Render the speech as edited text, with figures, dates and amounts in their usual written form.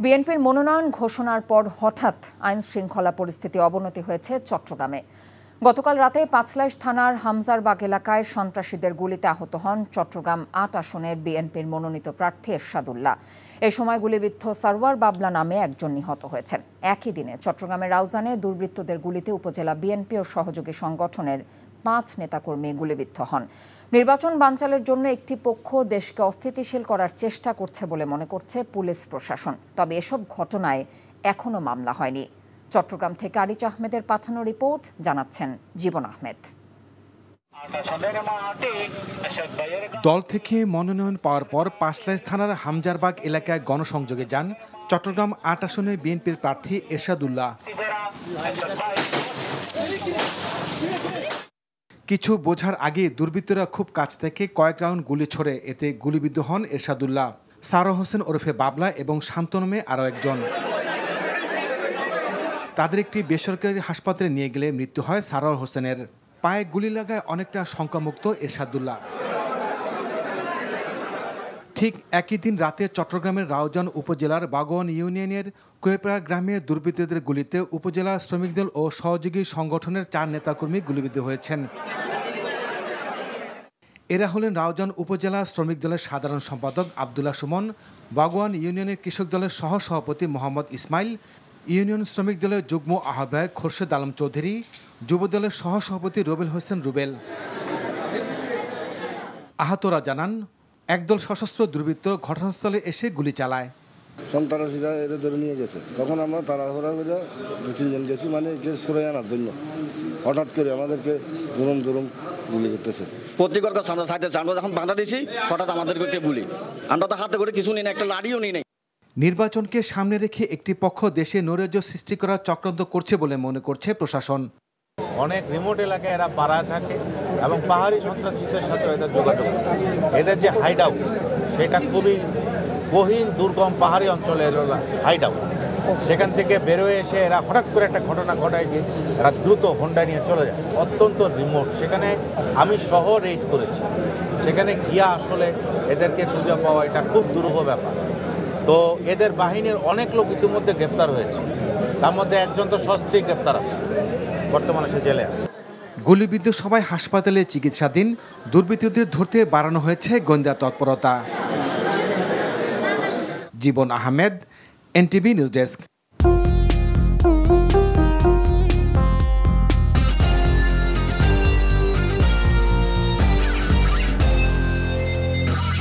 বিএনপির মনোনয়ন ঘোষণার পর হঠাৎ আইন শৃঙ্খলা পরিস্থিতি অবনতি হয়েছে চট্টগ্রামে। গতকাল রাতে পাঁচলাইশ থানার হামজারবাগ এলাকায় সন্ত্রাসীদের গুলিতে আহত হন চট্টগ্রাম ৮ আসনের বিএনপির মনোনীত প্রার্থী এরশাদুল্লাহ। এ সময় গুলিবিদ্ধ সারওয়ার বাবলা নামে একজন নিহত হয়েছেন। একই দিনে চট্টগ্রামের রাউজানে দুর্বৃত্তদের গুলিতে উপজেলা বিএনপি ও সহযোগী সংগঠনের ৫ নেতাকর্মী গুলিবিদ্ধ হন। নির্বাচন বানচালের জন্য একটি পক্ষ দেশকে অস্থিতিশীল করার চেষ্টা করছে বলে মনে করছে পুলিশ প্রশাসন। তবে এসব ঘটনায় এখনো মামলা হয়নি। চট্টগ্রাম থেকে আরিচ আহমেদের পাঠানো রিপোর্ট জানাচ্ছেন জীবন আহমেদ। দল থেকে মনোনয়ন পাওয়ার পর পাঁচলাইশ থানার হামজারবাগ এলাকায় গণসংযোগে যান চট্টগ্রাম ৮ আসনে বিএনপির প্রার্থী এরশাদুল্লাহ। কিছু বোঝার আগে দুর্বৃত্তরা খুব কাছ থেকে কয়েক রাউন্ড গুলি ছোড়ে, এতে গুলিবিদ্ধ হন এরশাদুল্লাহ, সারোয়ার হোসেন ওরফে বাবলা এবং শান্তনমে আরও একজন। তাদের একটি বেসরকারি হাসপাতালে নিয়ে গেলে মৃত্যু হয় সারোয়ার হোসেনের। পায়ে গুলি লাগায় অনেকটা শঙ্কামুক্ত এরশাদুল্লাহ। ঠিক একই দিন রাতে চট্টগ্রামের রাউজান উপজেলার বাগোয়ান ইউনিয়নের কোয়েপাড়া গ্রামে দুর্বৃত্তদের গুলিতে উপজেলা শ্রমিক দল ও সহযোগী সংগঠনের ৪ নেতাকর্মী গুলিবিদ্ধ হয়েছেন। এরা হলেন রাউজান উপজেলা শ্রমিক দলের সাধারণ সম্পাদক আবদুল্লাহ সুমন, বাগোয়ান ইউনিয়নের কৃষক দলের সহসভাপতি মোহাম্মদ ইসমাইল, ইউনিয়ন শ্রমিক দলের যুগ্ম আহ্বায়ক খোরশেদ আলম চৌধুরী, যুব দলের সহসভাপতি রুবেল হোসেন রুবেল। আহতরা জানান, একদল সশস্ত্র দুর্বৃত্ত ঘটনাস্থলে এসে গুলি চালায়। সন্ত্রাসীরা এরা ধরে নিয়ে গেছে, তখন আমরা তাড়াহুড়া করে ২-৩ জন গেছি, মানে সরে আনার জন্য। হঠাৎ করে আমাদেরকে জুরুম গুলি করতেছে। প্রতিকর্ষ আমরা চাইতেছি, আমরা যখন বাধা দিয়েছি হঠাৎ আমাদেরকে গুলি। আমরা তো হাতে করে কিছু নিই না, একটা লাড়িও নিই নাই। নির্বাচনকে সামনে রেখে একটি পক্ষ দেশে নৈরাজ্য সৃষ্টি করার চক্রান্ত করছে বলে মনে করছে প্রশাসন। অনেক রিমোট এলাকায় এরা পাড়ায় থাকে এবং পাহাড়ি সন্ত্রাসীদের সাথে এদের যোগাযোগ। এদের যে হাইড আউট সেটা খুবই গহীন দুর্গম পাহাড়ি অঞ্চলের হাইড আউট। সেখান থেকে বেরোয় এসে এরা হঠাৎ করে একটা ঘটনা ঘটায় যে এরা দ্রুত হোন্ডা নিয়ে চলে যায়। অত্যন্ত রিমোট, সেখানে আমি সহ রেড করেছি। সেখানে গিয়া আসলে এদেরকে খুঁজে পাওয়া এটা খুব দুরূহ ব্যাপার। তো এদের বাহিনীর অনেক লোক ইতিমধ্যে গ্রেপ্তার হয়েছে, তার মধ্যে একজন তো সস্ত্রীক গ্রেপ্তার আছে, বর্তমানে সে জেলে আছে। গুলিবিদ্ধ সবাই হাসপাতালে চিকিৎসাধীন। দুর্বৃত্তদের ধরতে বাড়ানো হয়েছে গোয়েন্দা তৎপরতা। জীবন আহমেদ, এনটিভি নিউজ ডেস্ক।